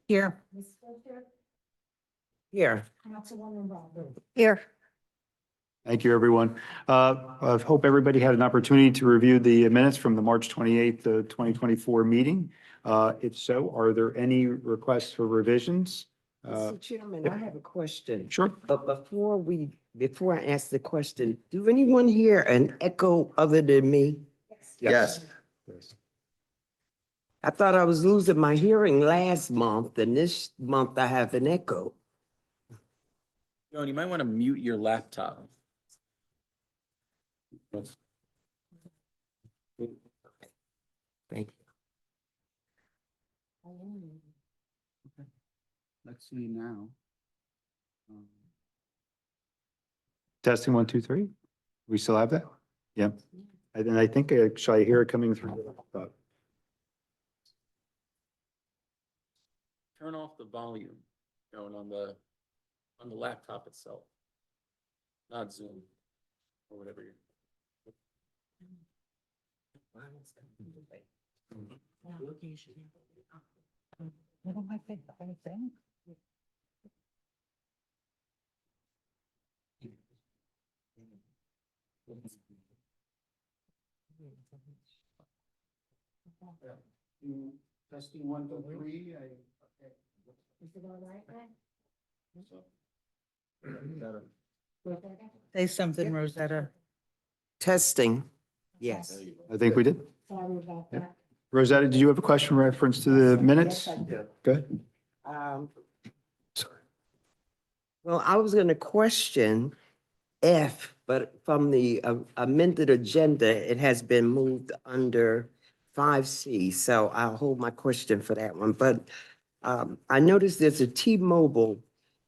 Here. Here. Here. Thank you, everyone. I hope everybody had an opportunity to review the minutes from the March 28th, 2024 meeting. If so, are there any requests for revisions? Mr. Chairman, I have a question. Sure. But before I ask the question, do anyone hear an echo other than me? Yes. I thought I was losing my hearing last month, and this month I have an echo. Joan, you might want to mute your laptop. Thank Let's see now. Testing 1, 2, 3. We still have that? Yeah. And then I think, shall I hear it coming through? Turn off the volume, Joan, on the laptop itself. Not Zoom or whatever you're. What am I thinking? The whole thing? Testing 1, 2, 3. Say something, Rosetta. Testing. Yes. I think we did. Yeah. Rosetta, did you have a question in reference to the minutes? Yes, I do. Go ahead. Sorry. Well, I was gonna question F, but from the amended agenda, it has been moved under 5C, so I'll hold my question for that one. But I noticed there's a T-Mobile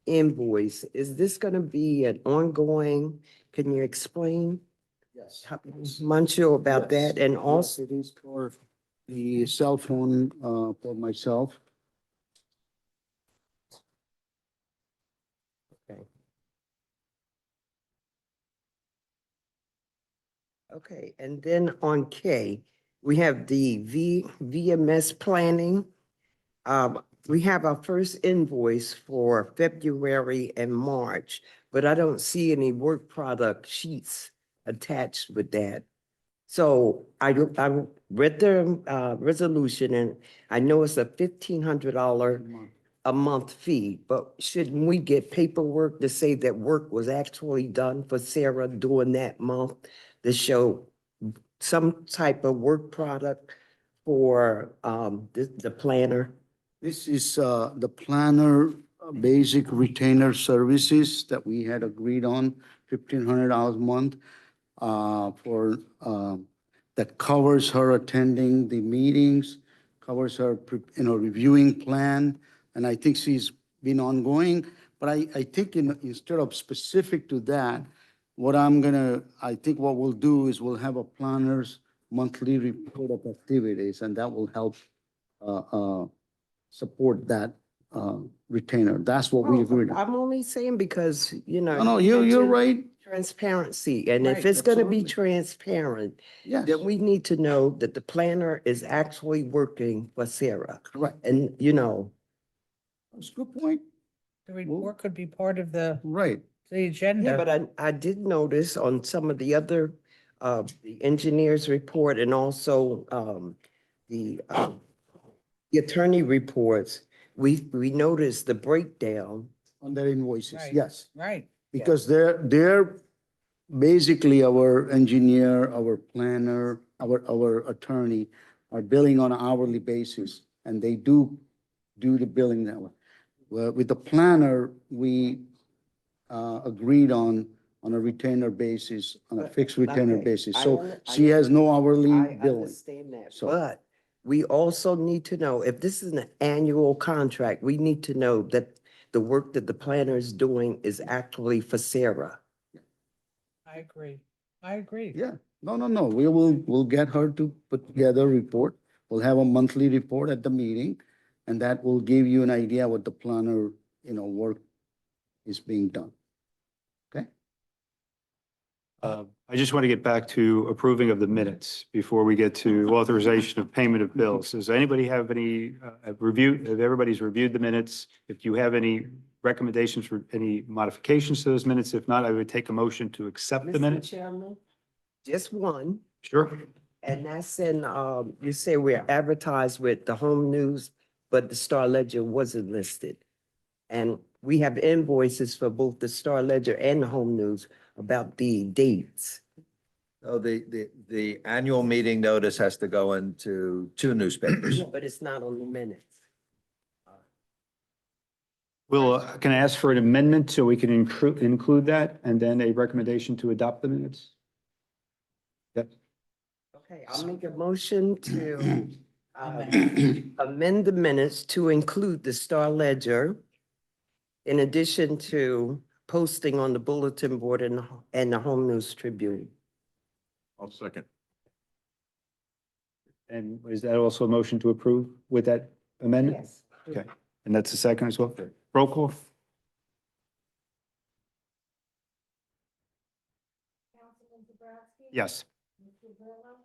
invoice. Is this gonna be an ongoing? Can you explain, Yes. Mancho, about Yes. that? And Yes, also, it is for the cell phone for myself. okay, and then on K, we have the VMS planning. We have our first invoice for February and March, but I don't see any work product sheets attached with that. So I read the resolution, and I know it's a $1,500 a month fee, but shouldn't we get paperwork to say that work was actually done for SERA during that month to show some type of work product for the planner? This is the planner basic retainer services that we had agreed on, $1,500 a month for that covers her attending the meetings, covers her, reviewing plan. And I think she's been ongoing, but I think instead of specific to that, I think what we'll do is we'll have a planner's monthly report of activities, and that will help support that retainer. That's what we agreed on. I'm only saying because, No, you're mentioned right. transparency, and if Right, it's gonna be absolutely. transparent, Yes, then we need to know that the planner is actually working for SERA. correct. And, That's a good point. The report could be part of the Right. yeah, agenda. but I did notice on some of the other, the engineer's report and also, the attorney reports, we noticed the breakdown. On their invoices, Right. yes. Right. Because they're basically our engineer, our planner, our attorney are billing on an hourly basis, and they do the billing that way. Well, with the planner, we agreed on a retainer basis, on a fixed retainer Okay, basis. I So under- I she has no hourly I billing. understand that, So- but we also need to know, if this is an annual contract, we need to know that the work that the planner is doing is actually for SERA. I agree. I agree. Yeah, no, we'll get her to put together a report. We'll have a monthly report at the meeting, and that will give you an idea what the planner, work is being done. Okay? I just want to get back to approving of the minutes before we get to authorization of payment of bills. Does anybody have any have everybody's reviewed the minutes? If you have any recommendations for any modifications to those minutes, if not, I would take a motion to accept the Mr. minutes. Chairman, just one, Sure. and that's in, you say we're advertised with the home news, but the Star Ledger wasn't listed. And we have invoices for both the Star Ledger and the home news about the dates. Oh, the annual meeting notice has to go into two newspapers. But it's not on the minutes. Will, can I ask for an amendment so we can include that and then a recommendation to adopt the minutes? Yep. Okay, I'll make a motion to amend the minutes to include the Star Ledger in addition to posting on the bulletin board and the Home News Tribune. I'll second. And is that also a motion to approve with that amendment? Yes. Okay, and that's the second as well? Roll call? Yes.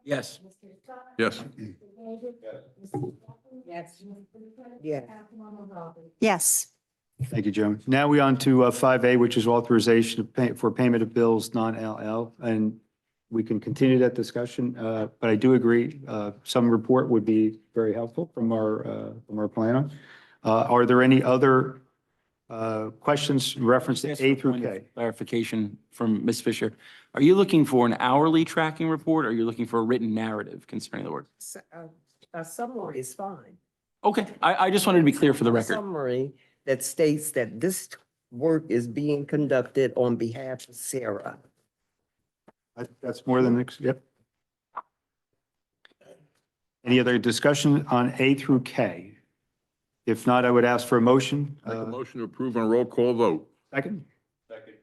Yes. Yes. Yes. Yeah. Yes. Thank you, Joan. Now we on to 5A, which is authorization of for payment of bills, non-LL. And we can continue that discussion, but I do agree, some report would be very helpful from our planner. Are there any other questions in reference to Yes, A for through point of K? Clarification from Ms. Fisher. Are you looking for an hourly tracking report or are you looking for a written narrative concerning the work? A summary is fine. Okay, I just wanted to be clear for the A record. summary that states that this work is being conducted on behalf of SERA. That's more than, yep. Any other discussion on A through K? If not, I would ask for a motion. Make a motion to approve on a roll call vote. Second? Second.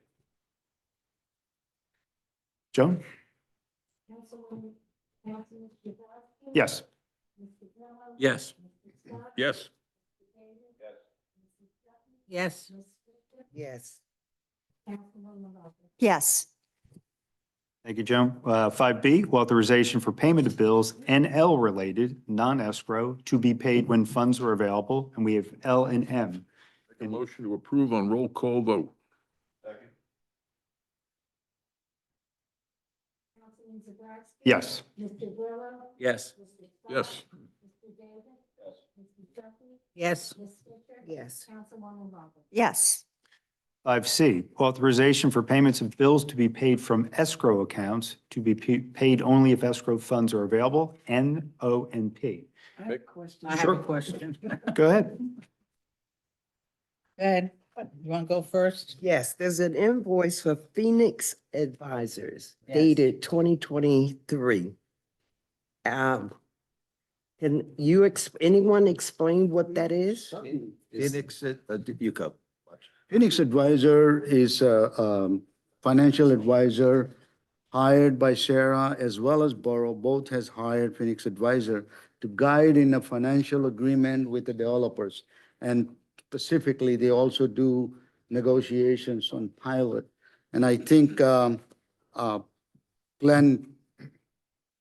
Joan? Yes. Yes. Yes. Yes. Yes. Yes. Thank you, Joan. 5B, authorization for payment of bills, NL related, non-escrow, to be paid when funds are available, and we have L and M. Make a motion to approve on roll call vote. Yes. Yes. Yes. Yes. Yes. Yes. 5C, authorization for payments of bills to be paid from escrow accounts to be paid only if escrow funds are available, N, O, and P. I have a question. I have Sure. a question. Go ahead. Ed, you want to go first? Yes, there's an invoice for Phoenix Advisors Yes. dated 2023. Can you, anyone explain what that is? Phoenix, you go. Phoenix Advisor is a financial advisor hired by SERA as well as Borough. Both has hired Phoenix Advisor to guide in a financial agreement with the developers. And specifically, they also do negotiations on pilot. And I think, Glenn,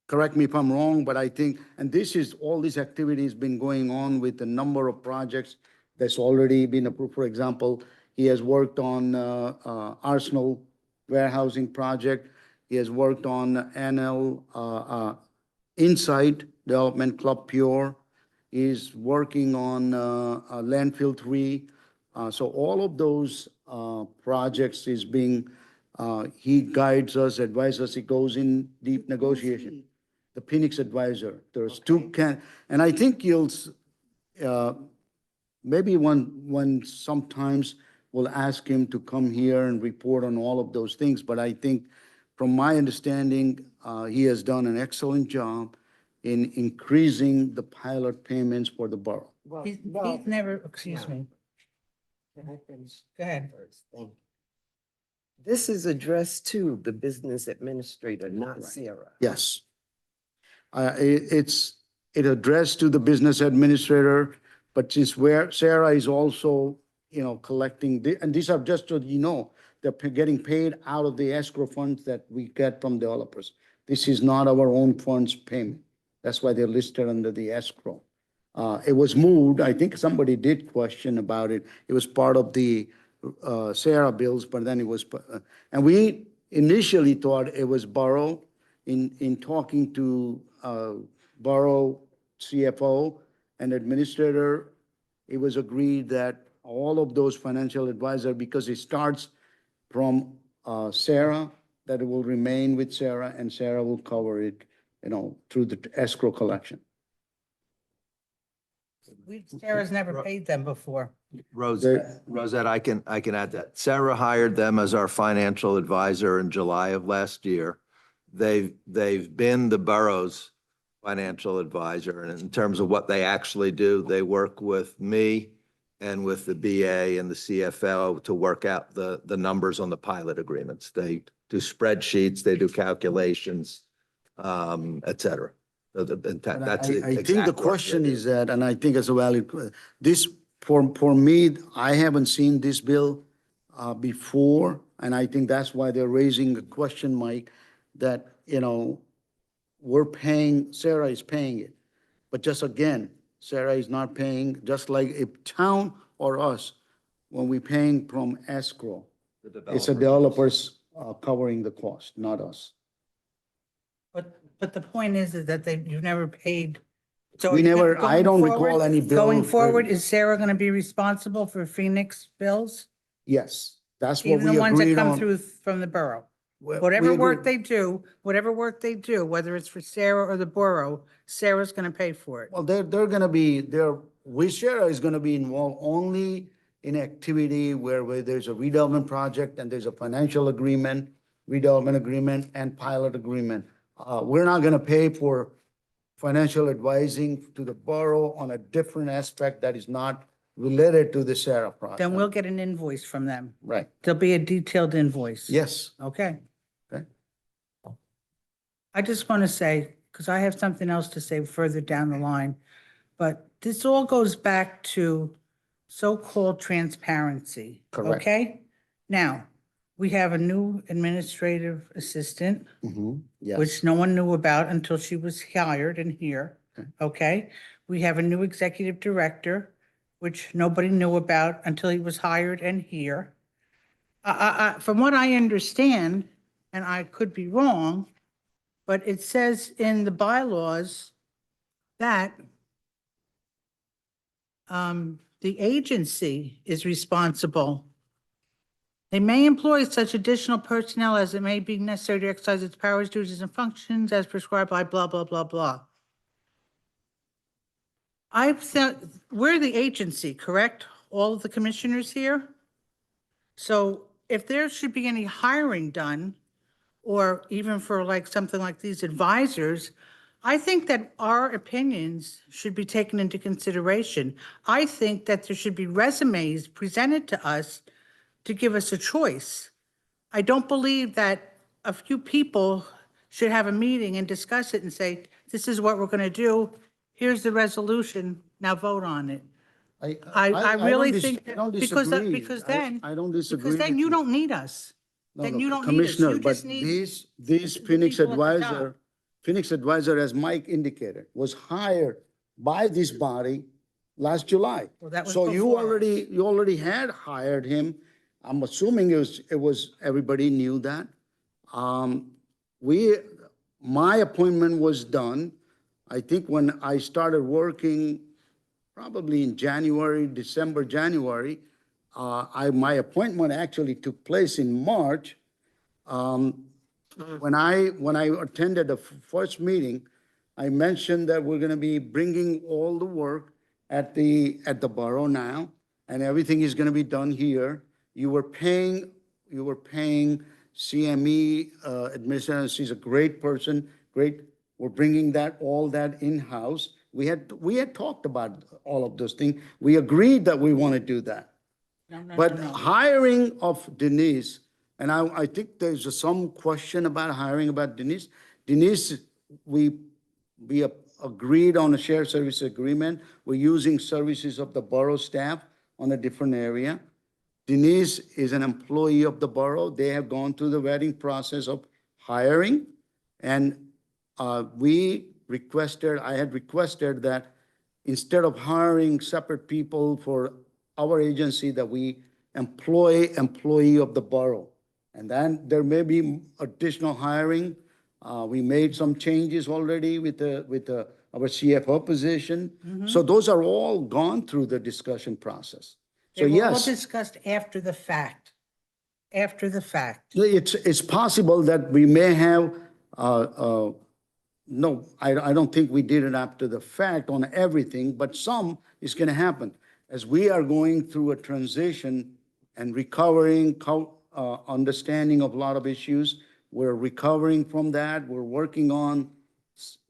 correct me if I'm wrong, but I think, and all these activities been going on with a number of projects that's already been approved. For example, he has worked on Arsenal warehousing project. He has worked on NL Insight Development Club Pure. He's working on Landfill 3. So all of those projects is being, he guides us, advises, he goes in deep negotiation. The Phoenix Advisor. There's two and I think you'll, maybe one sometimes we'll ask him to come here and report on all of those things. But I think from my understanding, he has done an excellent job in increasing the pilot payments for the borough. Well, He's well, never, excuse me. can I finish? Go ahead. First, thank you. This is addressed to the business administrator, not Right. SERA. Yes. It's addressed to the business administrator, but since SERA is also, collecting, and these are just so you know, getting paid out of the escrow funds that we get from developers. This is not our own funds payment. That's why they're listed under the escrow. It was moved, I think somebody did question about it. It was part of the SERA bills, but then it was, and we initially thought it was Borough. In talking to Borough CFO and administrator, it was agreed that all of those financial advisor, because it starts from SERA, that it will remain with SERA, and SERA will cover it, through the escrow collection. Sarah's never paid them before. Rosette, I can add that. Sarah hired them as our financial advisor in July of last year. They've been the borough's financial advisor, and in terms of what they actually do, they work with me and with the BA and the CFO to work out the numbers on the pilot agreements. They do spreadsheets, they do calculations, et cetera. In fact, But that's I think the exactly what question they do. is that, and I think it's a valid, this, for me, I haven't seen this bill before, and I think that's why they're raising a question, Mike, that, we're paying, SERA is paying it. But just again, SERA is not paying, just like a town or us, when we're paying from escrow, it's a developers covering the cost, not us. But the point is that you've never paid. So We are you gonna- never, I going don't forward- recall any bill. Going forward, is Sarah going to be responsible for Phoenix bills? Yes, that's what Even we the ones that agreed come on. through from the borough? We Whatever work agreed. they do, whether it's for Sarah or the borough, Sarah's going to pay for it. Well, they're gonna be, SERA is gonna be involved only in activity where there's a redevelopment project and there's a financial agreement, redevelopment agreement and pilot agreement. We're not gonna pay for financial advising to the borough on a different aspect that is not related to the SERA project. Then we'll get an invoice from them. Right, There'll be a detailed invoice. yes. Okay. Okay. I just want to say, because I have something else to say further down the line, but this all goes back to so-called transparency. Correct. Okay? Now, we have a new administrative assistant, Yes. which no one knew about until she was hired and here. Okay. Okay? We have a new executive director, which nobody knew about until he was hired and here. From what I understand, and I could be wrong, but it says in the bylaws that the agency is responsible. They may employ such additional personnel as it may be necessary to exercise its powers, duties, and functions as prescribed by blah, blah, blah, blah. I've said, we're the agency, correct? All of the commissioners here? So if there should be any hiring done, or even for like something like these advisors, I think that our opinions should be taken into consideration. I think that there should be resumes presented to us to give us a choice. I don't believe that a few people should have a meeting and discuss it and say, this is what we're going to do. Here's the resolution. Now vote on it. I really think, I don't because disagree. then, I don't disagree. because then with you don't need us. No, Then no, you don't need us. Commissioner, You but just need this the Phoenix people at the top. Advisor, as Mike indicated, was hired by this body last July. Well, that was So before us. you already had hired him. I'm assuming it was, everybody knew that. My appointment was done, I think when I started working, probably in December, January. My appointment actually took place in March. When I attended the first meeting, I mentioned that we're gonna be bringing all the work at the borough now, and everything is gonna be done here. You were paying CME administrator, she's a great person, great. We're bringing all that in-house. We had talked about all of those things. We agreed that we want to do that. But hiring of Denise, and I think there's some question about hiring about Denise. Denise, we agreed on a shared service agreement. We're using services of the borough staff on a different area. Denise is an employee of the borough. They have gone through the vetting process of hiring. And I had requested that instead of hiring separate people for our agency, that we employee of the borough. And then there may be additional hiring. We made some changes already with our CFO position. So those are all gone through the discussion process. So They were all yes, discussed after the fact. After the fact. it's possible that we may have, no, I don't think we did it after the fact on everything, but some is going to happen. As we are going through a transition and recovering, understanding of a lot of issues, we're recovering from that. We're working on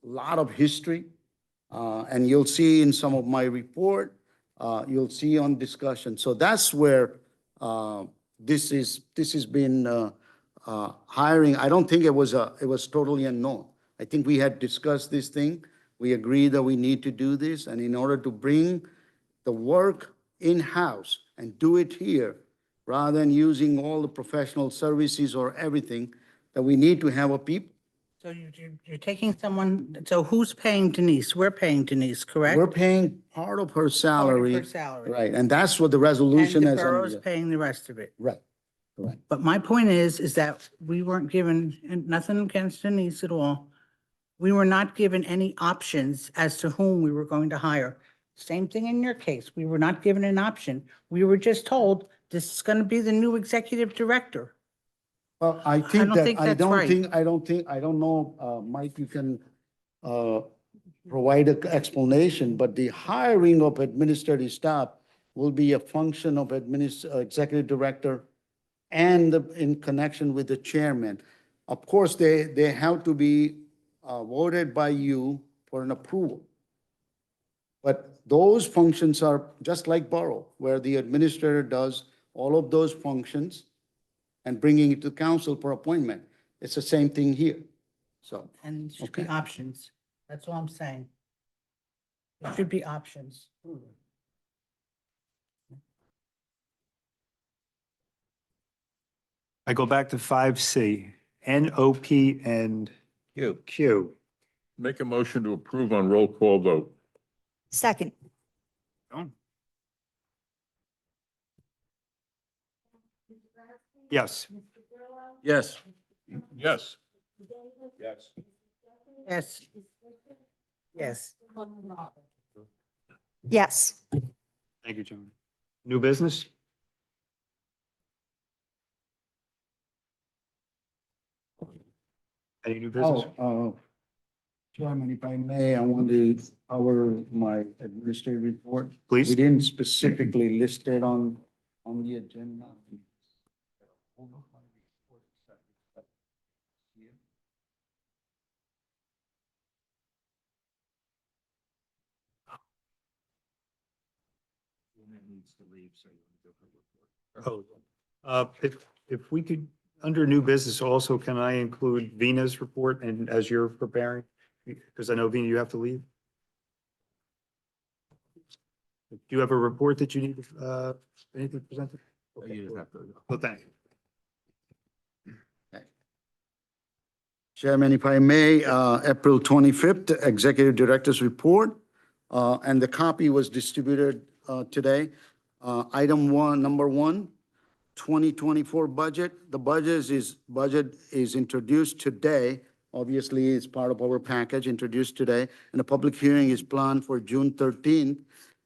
a lot of history. And you'll see in some of my report, you'll see on discussion. So that's where this has been hiring. I don't think it was totally unknown. I think we had discussed this thing. We agreed that we need to do this, and in order to bring the work in-house and do it here, rather than using all the professional services or everything, that we need to have a people. So you're taking someone, so who's paying Denise? We're paying Denise, correct? We're paying part of her salary. her salary. Right, and that's what the And resolution the is. borough's paying the rest of it. Right, correct. But my point is that we weren't given, and nothing against Denise at all. We were not given any options as to whom we were going to hire. Same thing in your case. We were not given an option. We were just told this is going to be the new executive director. Well, I don't think that, think that's right. I don't know, Mike, you can provide an explanation, but the hiring of administrative staff will be a function of executive director and in connection with the chairman. Of course, they have to be voted by you for an approval. But those functions are just like borough, where the administrator does all of those functions and bringing it to council for appointment. It's the same thing here. So, And there should be Okay. options. That's all I'm saying. There should be options. I go back to 5C, NOP and Q. Make a motion to approve on roll call vote. Second. Yes. Yes. Yes. Yes. Yes. Yes. Thank you, John. New business? Any new business? Chairman, if I may, I want to cover my administrative report. Please. We didn't specifically list it on the agenda. Oh, if we could, under new business also, can I include Vina's report and as you're preparing? Because I know, Vina, you have to leave. Do you have a report that you need, anything presented? Okay. Well, thank you. Chairman, if I may, April 25th, Executive Director's Report, and the copy was distributed today. Item one, number one, 2024 budget. The budget is introduced today. Obviously, it's part of our package introduced today, and a public hearing is planned for June 13th.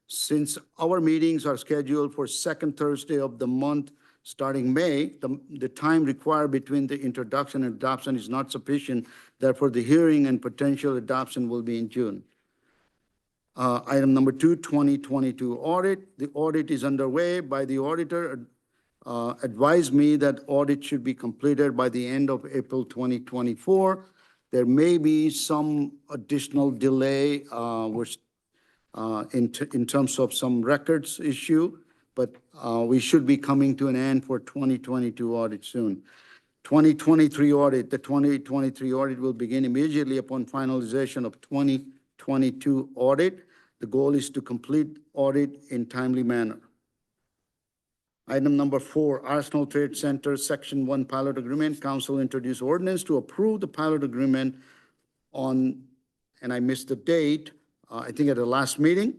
Since our meetings are scheduled for second Thursday of the month, starting May, the time required between the introduction and adoption is not sufficient. Therefore, the hearing and potential adoption will be in June. Item number two, 2022 audit. The audit is underway by the auditor. Advised me that audit should be completed by the end of April 2024. There may be some additional delay in terms of some records issue, but we should be coming to an end for 2022 audit soon. 2023 audit, the 2023 audit will begin immediately upon finalization of 2022 audit. The goal is to complete audit in timely manner. Item number 4, Arsenal Trade Center, Section 1 Pilot Agreement. Council introduced ordinance to approve the pilot agreement on, and I missed the date, I think at the last meeting.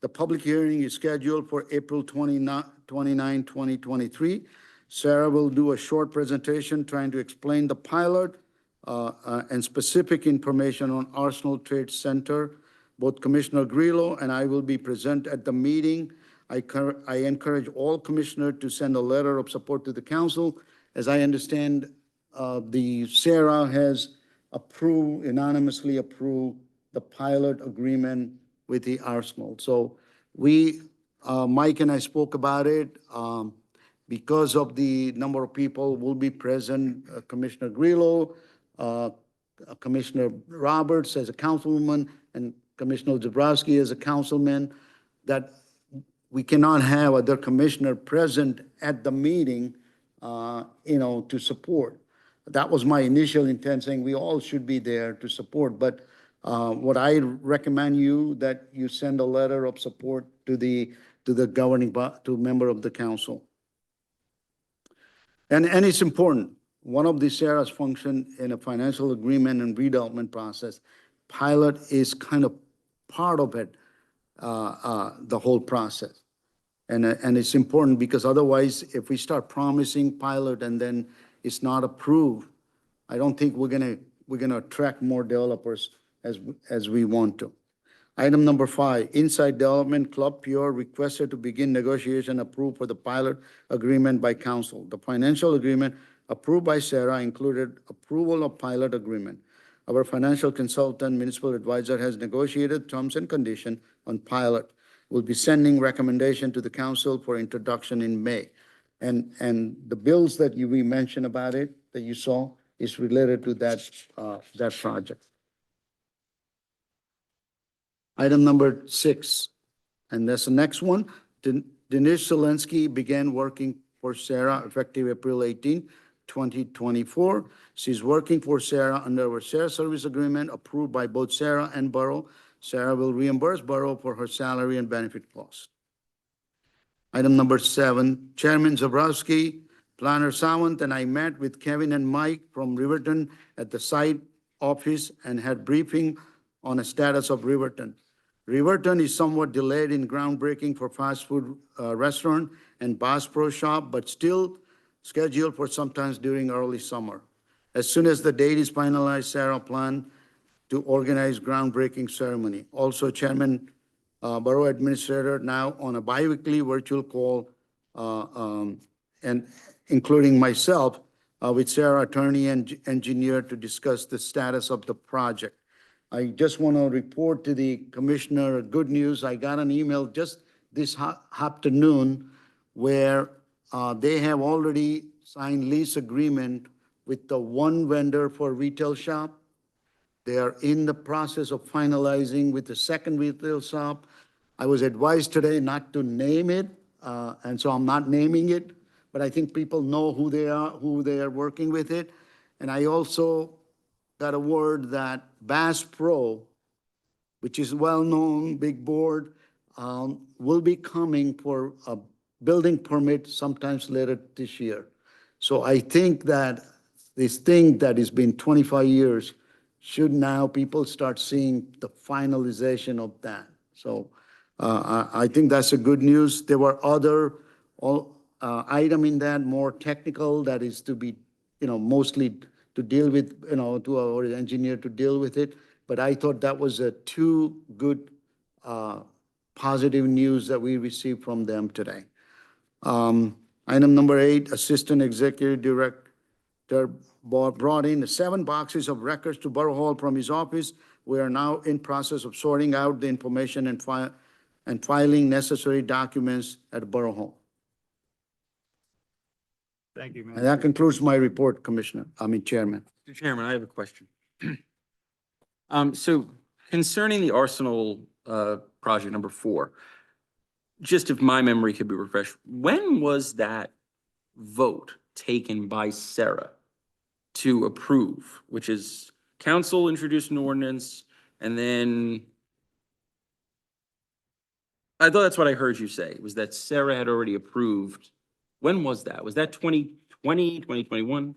The public hearing is scheduled for April 29, 2023. Sarah will do a short presentation trying to explain the pilot and specific information on Arsenal Trade Center. Both Commissioner Grillo and I will be present at the meeting. I encourage all commissioners to send a letter of support to the council. As I understand, the SERA has unanimously approved the pilot agreement with the Arsenal. So Mike and I spoke about it. Because of the number of people will be present, Commissioner Grillo, Commissioner Roberts as a councilwoman, and Commissioner Zabrowski as a councilman, that we cannot have other commissioner present at the meeting, to support. That was my initial intent, saying we all should be there to support. But what I recommend that you send a letter of support to the to member of the council. And it's important. One of the SERA's function in a financial agreement and redevelopment process, pilot is kind of part of it, the whole process. And it's important because otherwise, if we start promising pilot and then it's not approved, I don't think we're gonna attract more developers as we want to. Item number 5, Inside Development Club Pure requested to begin negotiation approved for the pilot agreement by council. The financial agreement approved by SERA included approval of pilot agreement. Our financial consultant, municipal advisor, has negotiated terms and conditions on pilot. We'll be sending recommendation to the council for introduction in May. And the bills that we mentioned about it, that you saw, is related to that project. Item number 6, and that's the next one. Denise Zelensky began working for SERA effective April 18, 2024. She's working for SERA under our SERA service agreement approved by both SERA and Borough. SERA will reimburse Borough for her salary and benefit costs. Item number 7, Chairman Zabrowski, Planner Sawant, and I met with Kevin and Mike from Riverton at the site office and had briefing on a status of Riverton. Riverton is somewhat delayed in groundbreaking for fast food restaurant and Bass Pro Shop, but still scheduled for sometimes during early summer. As soon as the date is finalized, SERA plan to organize groundbreaking ceremony. Also, Chairman Borough Administrator now on a biweekly virtual call, and including myself with SERA attorney and engineer to discuss the status of the project. I just want to report to the commissioner good news. I got an email just this afternoon where they have already signed lease agreement with the one vendor for retail shop. They are in the process of finalizing with the second retail shop. I was advised today not to name it, and so I'm not naming it, but I think people know who they are working with it. And I also got a word that Bass Pro, which is well-known, big board, will be coming for a building permit sometimes later this year. So I think that this thing that has been 25 years should now people start seeing the finalization of that. So I think that's a good news. There were other item in that, more technical, that is to be, mostly to deal with, to our engineer to deal with it. But I thought that was a two good positive news that we received from them today. Item number 8, Assistant Executive Director brought in 7 boxes of records to Borough Hall from his office. We are now in process of sorting out the information and filing necessary documents at Borough Hall. Thank you, And that concludes my report, Chairman. Mr. Chairman, I have a question. So concerning the Arsenal project number 4, just if my memory could be refreshed, when was that vote taken by SERA to approve, which is council introduced an ordinance, and then I thought that's what I heard you say, was that SERA had already approved When was that? Was that 2020, 2021?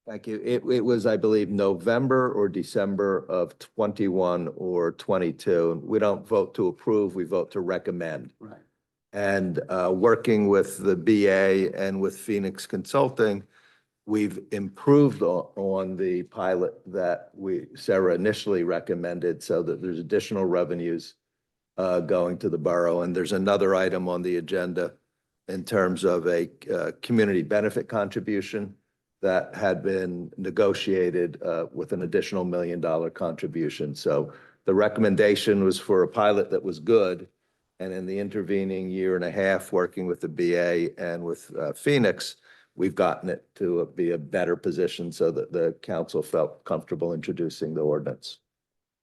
Thank you. It was, I believe, November or December of 21 or 22. We don't vote to approve, we vote to recommend. Right. And working with the BA and with Phoenix Consulting, we've improved on the pilot that SERA initially recommended so that there's additional revenues going to the borough. And there's another item on the agenda in terms of a community benefit contribution that had been negotiated with an additional $1 million contribution. So the recommendation was for a pilot that was good. And in the intervening year and a half, working with the BA and with Phoenix, we've gotten it to be a better position so that the council felt comfortable introducing the ordinance.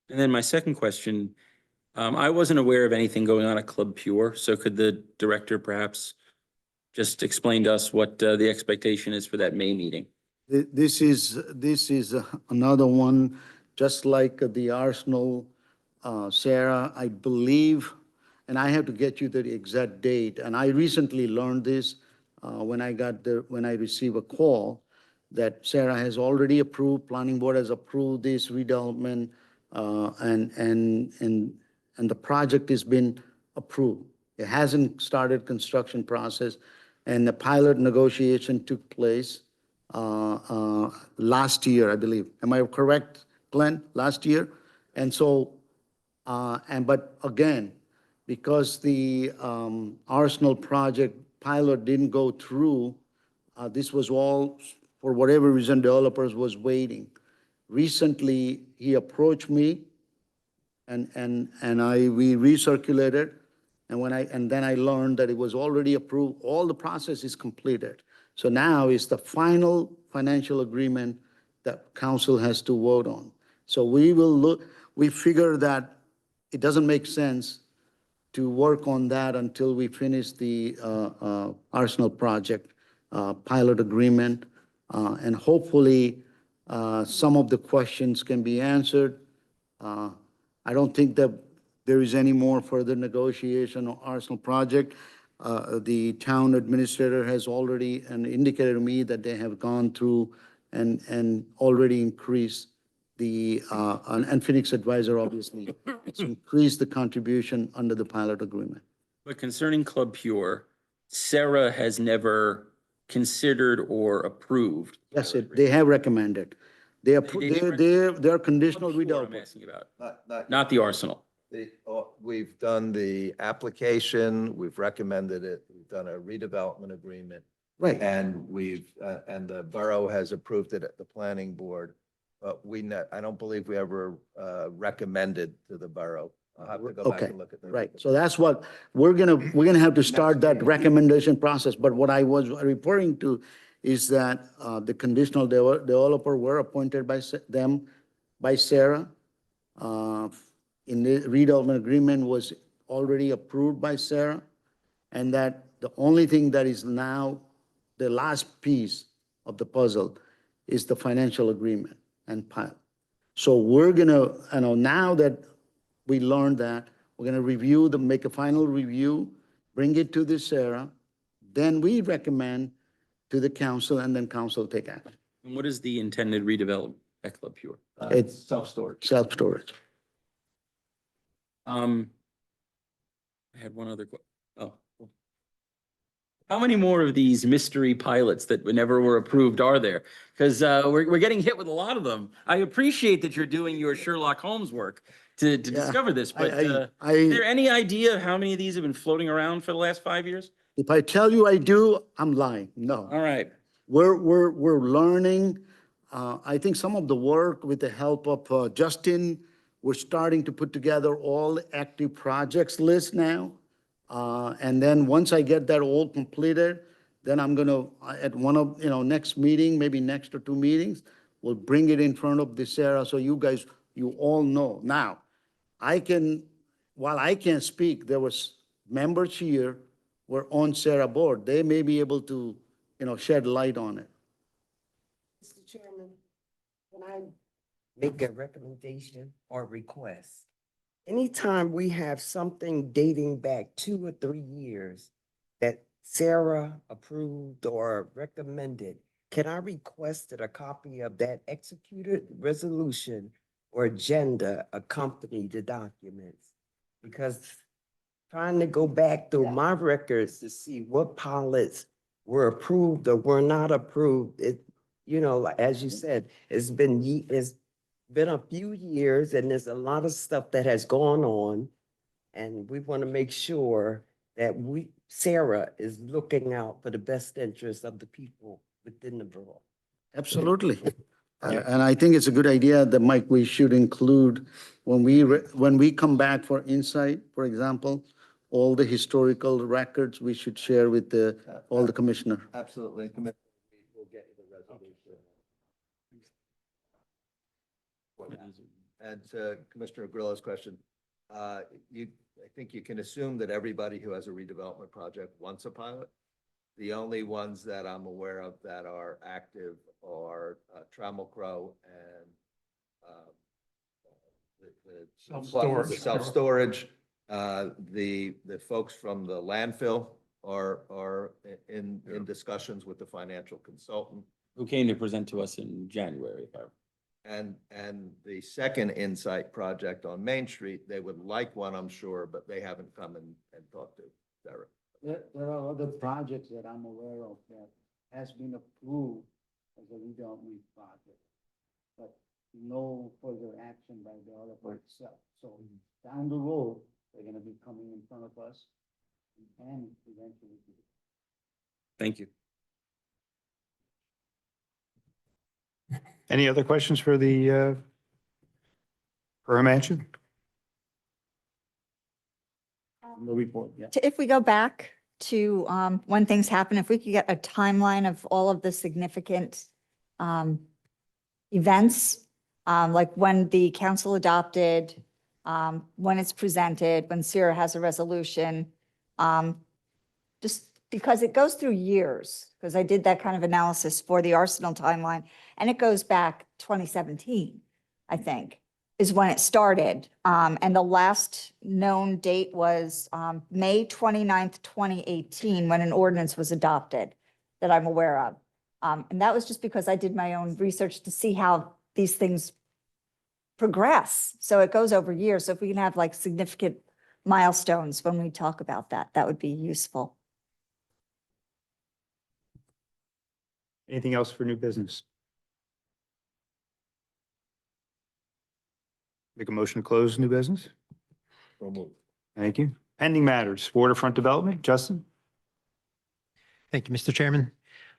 And then my second question, I wasn't aware of anything going on at Club Pure, so could the director perhaps just explain to us what the expectation is for that May meeting? This is another one, just like the Arsenal, SERA, I believe, and I have to get you the exact date. And I recently learned this when I received a call that SERA has already approved, planning board has approved this redevelopment, and the project has been approved. It hasn't started construction process, and the pilot negotiation took place last year, I believe. Am I correct, Glenn? Last year? And so, but again, because the Arsenal project pilot didn't go through, this was all, for whatever reason, developers was waiting. Recently, he approached me and we recirculated. And then I learned that it was already approved. All the process is completed. So now is the final financial agreement that council has to vote on. So we figure that it doesn't make sense to work on that until we finish the Arsenal project pilot agreement. And hopefully some of the questions can be answered. I don't think that there is any more further negotiation on Arsenal project. The town administrator has already indicated to me that they have gone through and already increased and Phoenix Advisor obviously has increased the contribution under the pilot agreement. But concerning Club Pure, SERA has never considered or approved. Yes, they have recommended. They're conditional Club Pure I'm redevelopment. asking about, not the Arsenal. We've done the application, we've recommended it, we've done a redevelopment agreement. Right. And and the borough has approved it at the planning board. But I don't believe we ever recommended to the borough. I'll have to go back Okay, and look at that. right. So that's what, we're gonna have to start that recommendation process. But what I was referring to is that the conditional developer were appointed by SERA. In the redevelopment agreement was already approved by SERA. And that the only thing that is now the last piece of the puzzle is the financial agreement and pilot. So we're gonna, now that we learned that, we're gonna make a final review, bring it to the SERA, then we recommend to the council, and then council take action. And what is the intended redevelopment at Club Pure? It's Self-storage. self-storage. I had one other oh. How many more of these mystery pilots that never were approved are there? Because we're getting hit with a lot of them. I appreciate that you're doing your Sherlock Holmes work to discover this, but is there any idea how many of these have been floating around for the last 5 years? If I tell you I do, I'm lying. No. All right. We're learning. I think some of the work with the help of Justin, we're starting to put together all active projects list now. And then once I get that all completed, then I'm gonna, at one of, next meeting, maybe next or 2 meetings, we'll bring it in front of the SERA so you guys, you all know. Now, while I can't speak, there was members here were on SERA board. They may be able to, shed light on it. Mr. Chairman, can I make a recommendation or request? anytime we have something dating back 2 or 3 years that Sarah approved or recommended, can I request that a copy of that executed resolution or agenda accompany the documents? Because trying to go back through my records to see what pilots were approved or were not approved, as you said, it's been a few years and there's a lot of stuff that has gone on. And we want to make sure that Sarah is looking out for the best interests of the people within the borough. Absolutely. And I think it's a good idea that, Mike, we should include, when we come back for insight, for example, all the historical records we should share with all the commissioner. Absolutely. Commissioner, we'll get you the resolution. And to Commissioner Grillo's question, I think you can assume that everybody who has a redevelopment project wants a pilot. The only ones that I'm aware of that are active are Trammell Crow and Self-storage. the self-storage. The folks from the landfill are in discussions with the financial consultant. Who came to present to us in January, if I And the second Insight project on Main Street, they would like one, I'm sure, but they haven't come and talked to Derek. There are other projects that I'm aware of that has been approved as a redevelopment project, but no further action by the developer itself. So down the road, they're gonna be coming in front of us and eventually. Thank you. Any other questions for the Borough Mansion? The report, yeah. If we go back to when things happen, if we could get a timeline of all of the significant events, like when the council adopted, when it's presented, when SERA has a resolution, just because it goes through years, because I did that kind of analysis for the Arsenal timeline, and it goes back 2017, I think, is when it started. And the last known date was May 29th, 2018, when an ordinance was adopted that I'm aware of. And that was just because I did my own research to see how these things progress. So it goes over years. So if we can have like significant milestones when we talk about that, that would be useful. Anything else for new business? Make a motion to close new business? So moved. Thank you. Pending matters, waterfront development, Justin? Thank you, Mr. Chairman.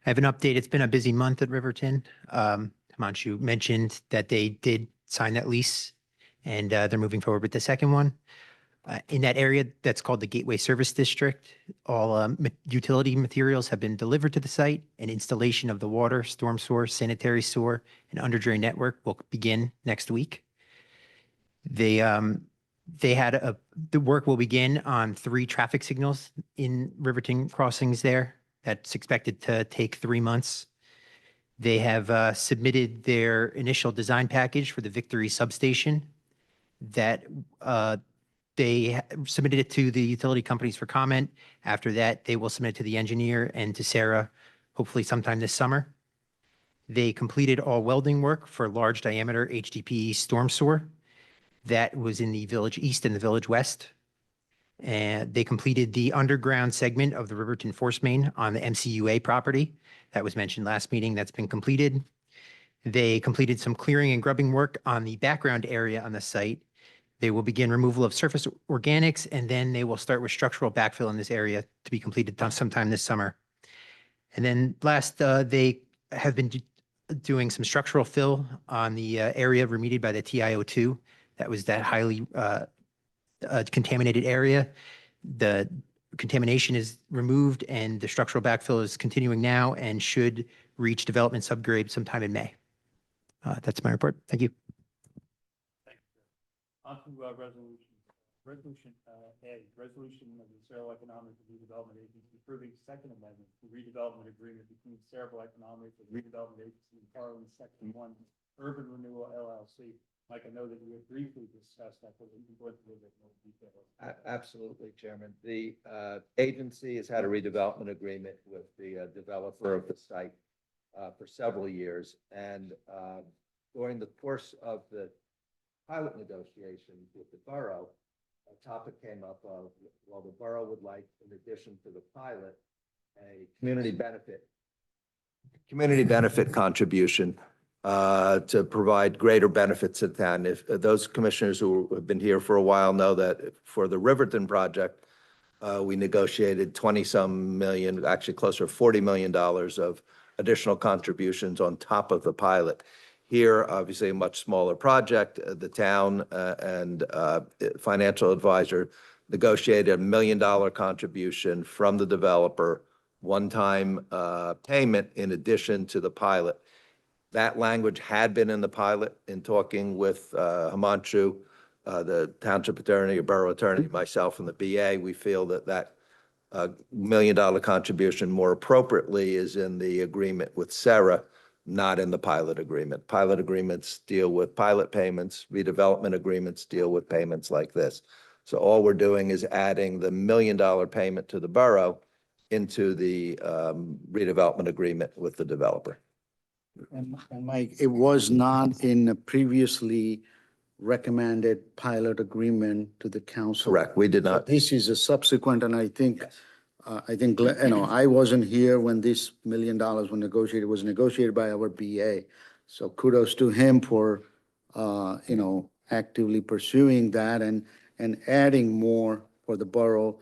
I have an update. It's been a busy month at Riverton. Himanshu mentioned that they did sign that lease and they're moving forward with the second one. In that area that's called the Gateway Service District, all utility materials have been delivered to the site, and installation of the water, storm sewer, sanitary sewer, and under drain network will begin next week. The work will begin on 3 traffic signals in Riverton crossings there. That's expected to take 3 months. They have submitted their initial design package for the Victory substation that they submitted it to the utility companies for comment. After that, they will submit it to the engineer and to SERA, hopefully sometime this summer. They completed all welding work for large diameter HDPE storm sewer. That was in the Village East and the Village West. And they completed the underground segment of the Riverton Force Main on the MCUA property. That was mentioned last meeting. That's been completed. They completed some clearing and grubbing work on the background area on the site. They will begin removal of surface organics, and then they will start with structural backfill in this area to be completed sometime this summer. And then last, they have been doing some structural fill on the area remediated by the TiO2. That was that highly contaminated area. The contamination is removed and the structural backfill is continuing now and should reach development subgrade sometime in May. That's my report. Thank you. On to resolution. Resolution, A, resolution of the Cerro Economic Redevelopment Agency approving second amendment to redevelopment agreement between Cerro Economic and Redevelopment Agency and Parliament Section 1 Urban Renewal LLC. Mike, I know that you had briefly discussed that, but we can go into a little bit more detail. Absolutely, Chairman. The agency has had a redevelopment agreement with the developer of the site for several years. And during the course of the pilot negotiations with the borough, a topic came up of, well, the borough would like, in addition to the pilot, a community benefit contribution to provide greater benefits to the town. If those commissioners who have been here for a while know that for the Riverton project, we negotiated 20-some million, actually closer to $40 million of additional contributions on top of the pilot. Here, obviously, a much smaller project. The town and financial advisor negotiated $1 million contribution from the developer, one-time payment in addition to the pilot. That language had been in the pilot. In talking with Himanshu, the township attorney, or borough attorney, myself, and the BA, we feel that that $1 million contribution more appropriately is in the agreement with SERA, not in the pilot agreement. Pilot agreements deal with pilot payments. Redevelopment agreements deal with payments like this. So all we're doing is adding the $1 million payment to the borough into the redevelopment agreement with the developer. And Mike, it was not in a previously recommended pilot agreement to the council. Correct. We did not. This is a subsequent, and I think, I wasn't here when this $1 million was negotiated. It was negotiated by our BA. So kudos to him for, actively pursuing that and adding more for the borough,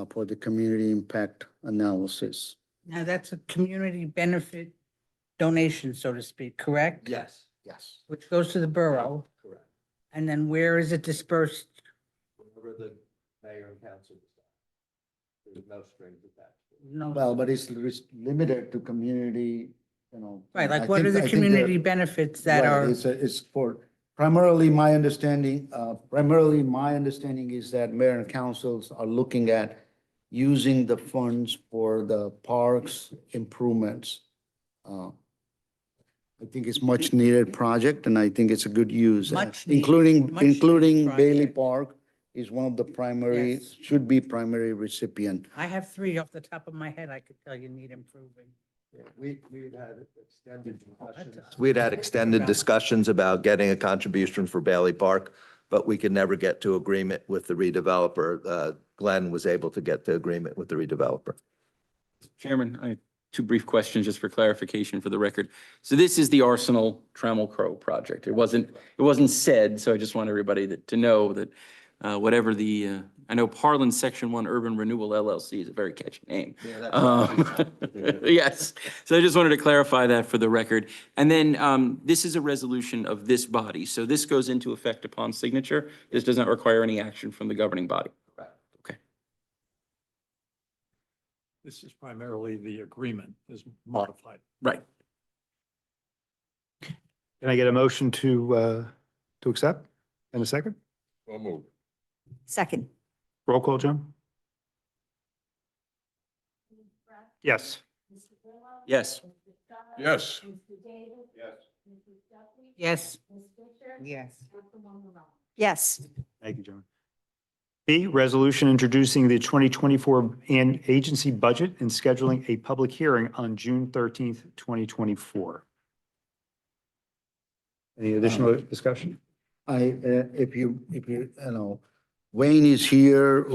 for the community impact analysis. Now, that's a community benefit donation, so to speak, correct? Yes. Yes. Which goes to the borough, Correct. and then where is it dispersed? Whenever the mayor and council decide. There's no strings attached. No. Well, but it's limited to community, Right, I like what are think- the I think community benefits that Right, are, it's for, primarily my understanding is that mayor and councils are looking at using the funds for the parks improvements. I think it's much needed project, and I think it's a good use. Much needed, Including, much needed including Bailey project. Park is one of the primary, Yes. should be primary recipient. I have three off the top of my head I could tell you need improving. Yeah, we'd had extended discussions about getting a contribution for Bailey Park, but we could never get to agreement with the redeveloper. Glenn was able to get to agreement with the redeveloper. Chairman, I have two brief questions just for clarification for the record. So this is the Arsenal Trammell Crow project. It wasn't said, so I just want everybody to know that whatever the, I know Harlan Section 1 Urban Renewal LLC is a very catchy name. Yes, so I just wanted to clarify that for the record. And then this is a resolution of this body, so this goes into effect upon signature. This does not require any action from the governing body. Right. Okay. This is primarily the agreement is modified. Right. Can I get a motion to accept in a second? So move. Second. Roll call, Jim? Yes. Yes. Yes. Yes, Yes. Yes. Thank you, John. B, resolution introducing the 2024 agency budget and scheduling a public hearing on June 13th, 2024. Any additional discussion? If you, Wayne is here,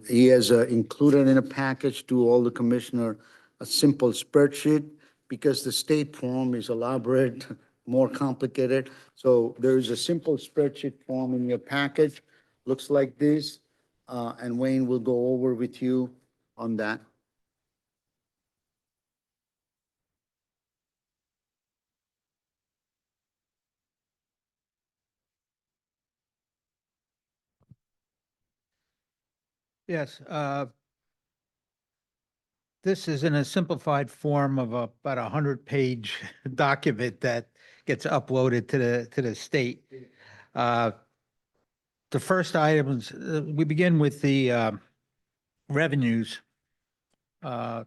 he has included in a package to all the commissioner, a simple spreadsheet, because the state form is elaborate, more complicated. So there is a simple spreadsheet form in your package, looks like this, and Wayne will go over with you on that. Yes, this is in a simplified form of about 100-page document that gets uploaded to the state. the first items, we begin with the revenues. Uh,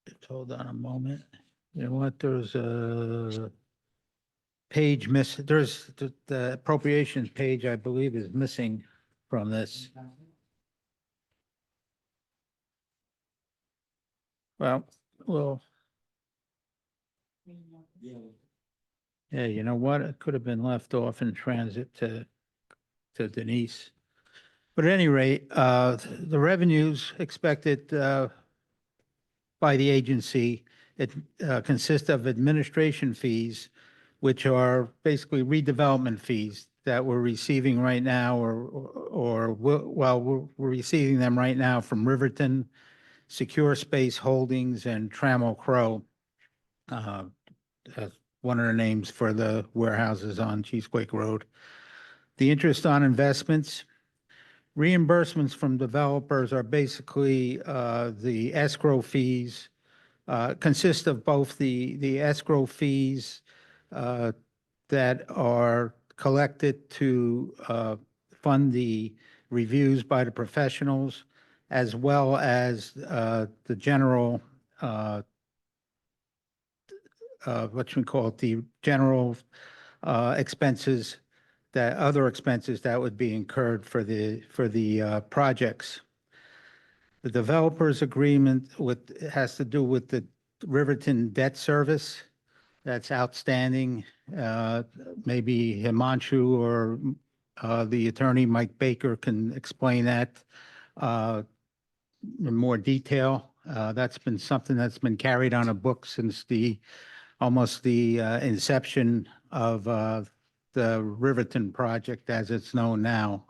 Just hold on a moment. You know what, there's a page there's the appropriations page, I believe, is missing from this. Well, yeah, you know what? It could have been left off in transit to Denise. But at any rate, the revenues expected by the agency, it consists of administration fees, which are basically redevelopment fees that we're receiving right now, we're receiving them right now from Riverton, Secure Space Holdings, and Trammell Crow. That's one of the names for the warehouses on Cheesequake Road. The interest on investments, reimbursements from developers are basically the escrow fees, consist of both the escrow fees that are collected to fund the reviews by the professionals, as well as the general, what you call it, the general expenses, that other expenses that would be incurred for the projects. The developers agreement has to do with the Riverton debt service that's outstanding. Maybe Himanshu or the attorney, Mike Baker, can explain that in more detail. That's been something that's been carried on a book since almost the inception of the Riverton project as it's known now.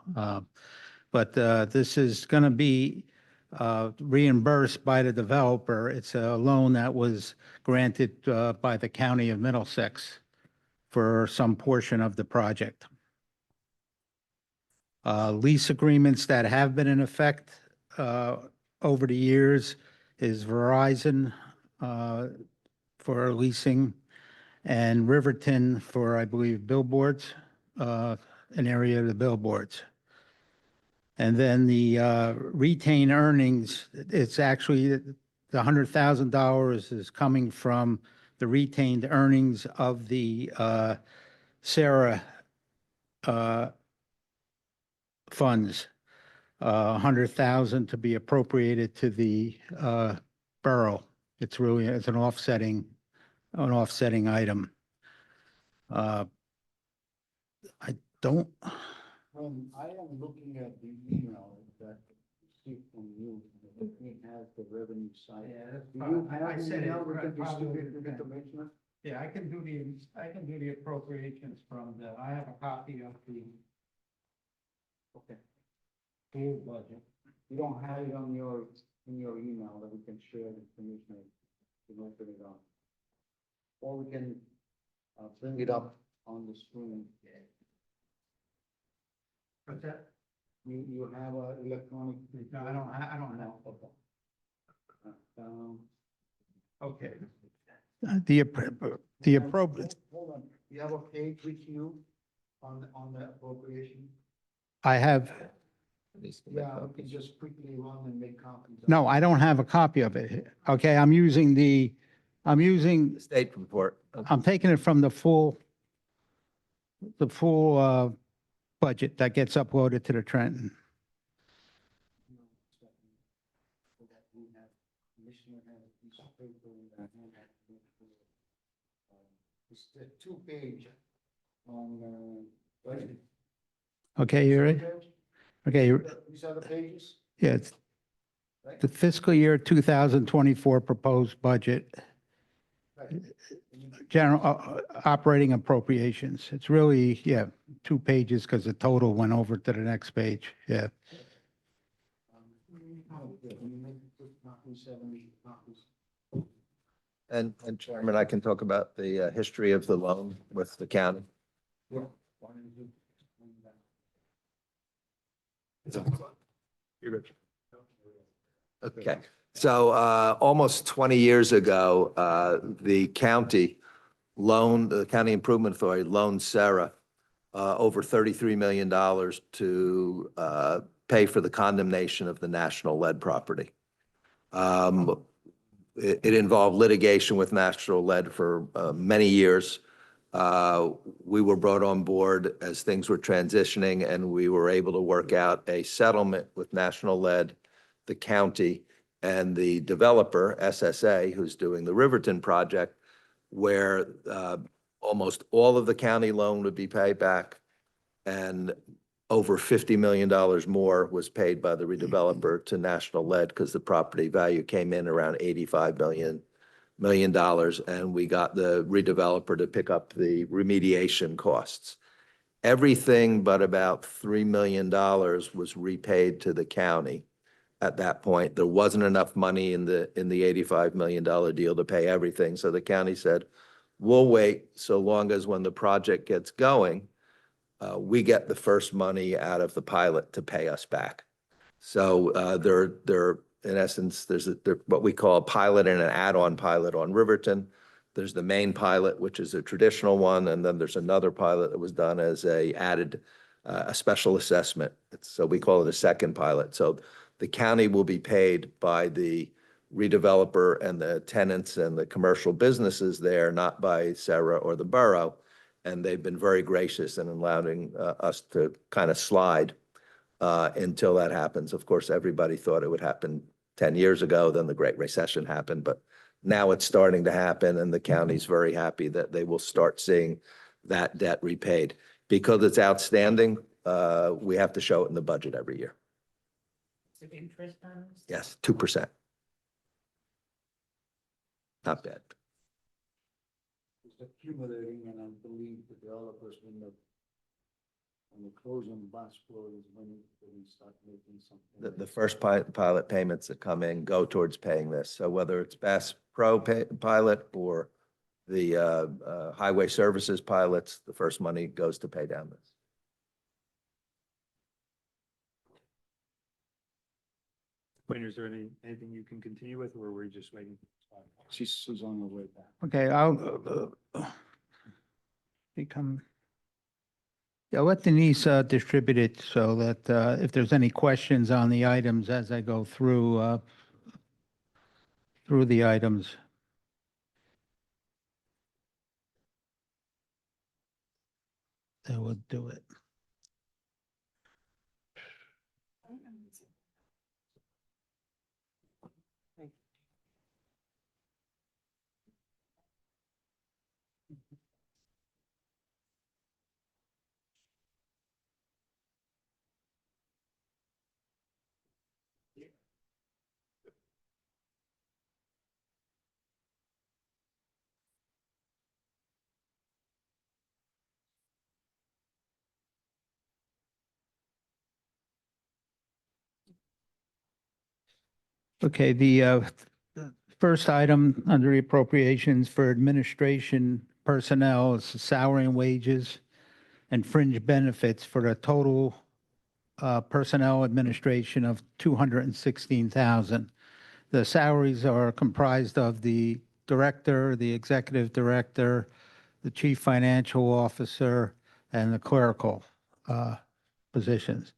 But this is going to be reimbursed by the developer. It's a loan that was granted by the county of Middlesex for some portion of the project. Lease agreements that have been in effect over the years is Verizon for leasing, and Riverton for, I believe, billboards, an area of the billboards. And then the retained earnings, it's actually, the $100,000 is coming from the retained earnings of the SERA funds. 100,000 to be appropriated to the borough. It's really, it's an offsetting item. I don't. I am looking at the email that received from you. It has the revenue side. Yeah, Do you I have said the it, email we can probably distribute to the okay. commissioner? Yeah, I can do the appropriations from I have a copy of the Okay. full budget. You don't have it on in your email that we can share with the commissioner to open it up. Or we can bring it up on the screen. What's that? You have a electronic. No, I don't know. Okay. The appropriate, Hold on, you have a page with you on the appropriation? I have, Yeah, we can just quickly run and make copies. no, I don't have a copy of it. Okay, I'm using The state report. I'm taking it from the full budget that gets uploaded to the Trenton. It's the 2-page on, budget. Okay, you ready? Okay, These are the pages? yeah, it's the fiscal year 2024 proposed budget, Right. general operating appropriations. It's really, yeah, 2 pages because the total went over to the next page. Yeah. And Chairman, I can talk about the history of the loan with the county. You're good. Okay, So almost 20 years ago, the county loaned, the County Improvement Authority loaned SERA over $33 million to pay for the condemnation of the National Lead property. It involved litigation with National Lead for many years. We were brought on board as things were transitioning, and we were able to work out a settlement with National Lead, the county, and the developer, SSA, who's doing the Riverton project, where almost all of the county loan would be paid back, and over $50 million more was paid by the redeveloper to National Lead because the property value came in around $85 million, and we got the redeveloper to pick up the remediation costs. Everything but about $3 million was repaid to the county. At that point, there wasn't enough money in the $85 million deal to pay everything. So the county said, we'll wait so long as when the project gets going, we get the first money out of the pilot to pay us back. So in essence, there's what we call a pilot and an add-on pilot on Riverton. There's the main pilot, which is a traditional one, and then there's another pilot that was done as a special assessment. So we call it a second pilot. So the county will be paid by the redeveloper and the tenants and the commercial businesses there, not by SERA or the borough. And they've been very gracious in allowing us to kind of slide until that happens. Of course, everybody thought it would happen 10 years ago, then the Great Recession happened, but now it's starting to happen, and the county's very happy that they will start seeing that debt repaid. Because it's outstanding, we have to show it in the budget every year. Interest on this? Yes, 2%. Not bad. It's accumulating, and I believe the developers, when the closing last floor is when we start making something. The first pilot payments that come in go towards paying this. So whether it's Bass Pro pilot or the highway services pilots, the first money goes to pay down this. Wayne, is there anything you can continue with, or are we just waiting? She's on her way back. Okay, I'll become, yeah, let Denise distribute it so that if there's any questions on the items as I go through the items. That would do it. Okay, the first item under the appropriations for administration personnel is salary and wages and fringe benefits for a total personnel administration of $216,000. The salaries are comprised of the director, the executive director, the chief financial officer, and the clerical positions.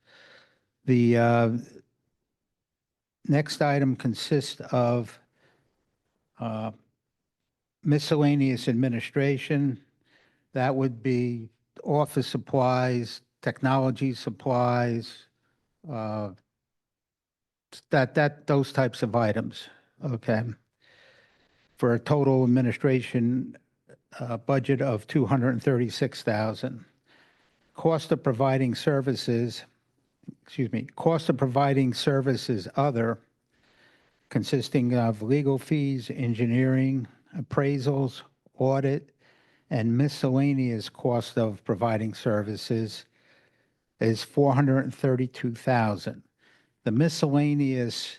The next item consists of miscellaneous administration. That would be office supplies, technology supplies, those types of items, okay? For a total administration budget of $236,000. Cost of providing services, other, consisting of legal fees, engineering, appraisals, audit, and miscellaneous cost of providing services is $432,000. The miscellaneous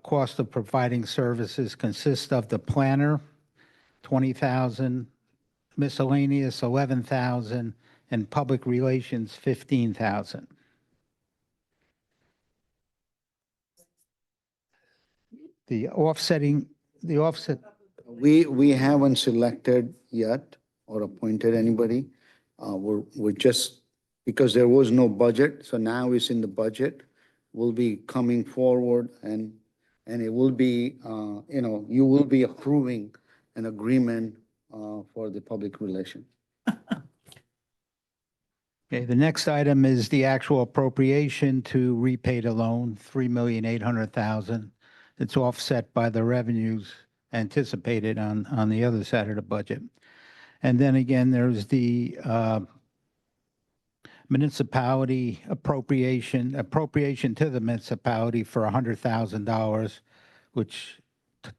cost of providing services consists of the planner, $20,000, miscellaneous, $11,000, and public relations, $15,000. the offsetting, the offset, We haven't selected yet or appointed anybody. We're just, because there was no budget, so now it's in the budget. We'll be coming forward and it will be, you will be approving an agreement for the public relation. okay, the next item is the actual appropriation to repay the loan, 3,800,000. It's offset by the revenues anticipated on the other side of the budget. And then again, there's the municipality appropriation to the municipality for $100,000, which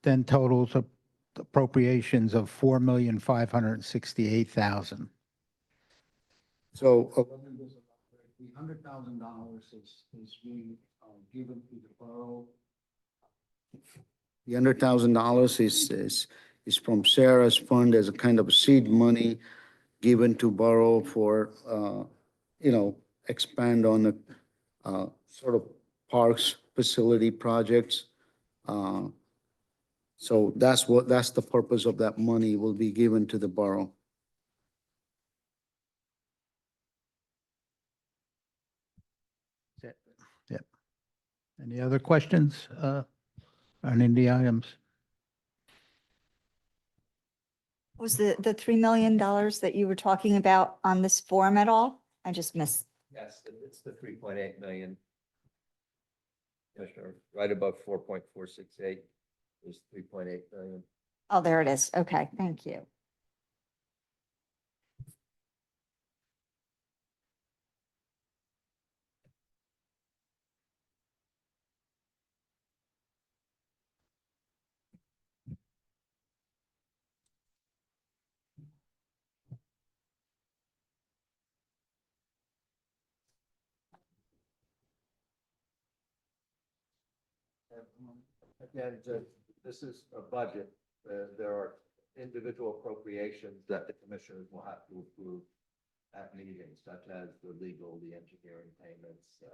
then totals appropriations of $4,568,000. So the $100,000 is being given to the borough. The $100,000 is from SERA's fund as a kind of seed money given to borough for, expand on the sort of parks facility projects. So that's the purpose of that money will be given to the borough. Yep. Any other questions on any of the items? Was the $3 million that you were talking about on this form at all? I just missed. Yes, it's the 3.8 million. Commissioner, right above 4.468 is 3.8 million. Oh, there it is. Okay, thank you. Again, this is a budget. There are individual appropriations that the commissioners will have to approve at meetings, such as the legal, the engineering payments, the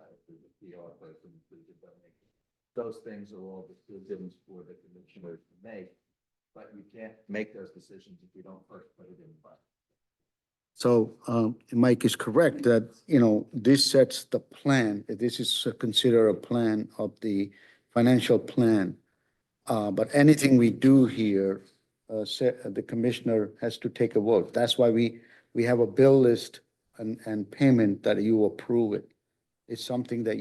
PR person, the donation. Those things are all decisions for the commissioners to make, but you can't make those decisions if you don't first put it in the budget. So Mike is correct that, this sets the plan. This is considered a plan of the financial plan. But anything we do here, the commissioner has to take a vote. That's why we have a bill list and payment that you approve it. It's something that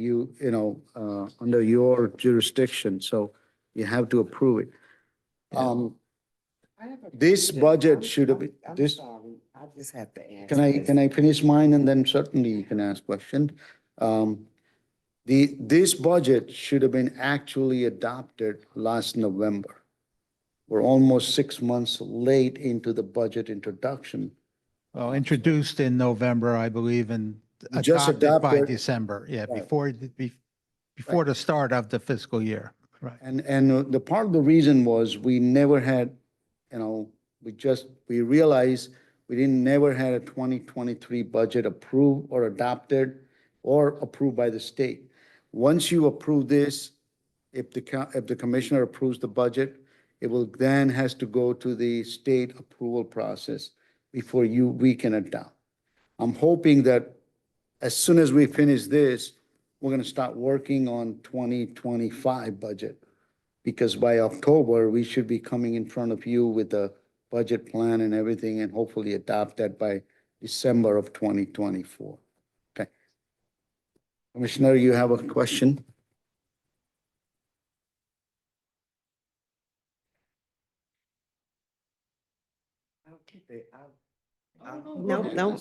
under your jurisdiction, so you have to approve it. This budget should have been, I'm this. sorry, I just have to ask. Can I finish mine and then certainly you can ask questions? This budget should have been actually adopted last November. We're almost 6 months late into the budget introduction. Well, introduced in November, I believe, and We just adopted by adopted- December. Yeah, Right. before the start of the fiscal year. Right. And the part of the reason was we never had, we realized we never had a 2023 budget approved or adopted or approved by the state. Once you approve this, if the commissioner approves the budget, it will then has to go to the state approval process before we can adopt. I'm hoping that as soon as we finish this, we're going to start working on 2025 budget. Because by October, we should be coming in front of you with a budget plan and everything and hopefully adopt that by December of 2024. Okay. Commissioner, you have a question? I'll keep it. No,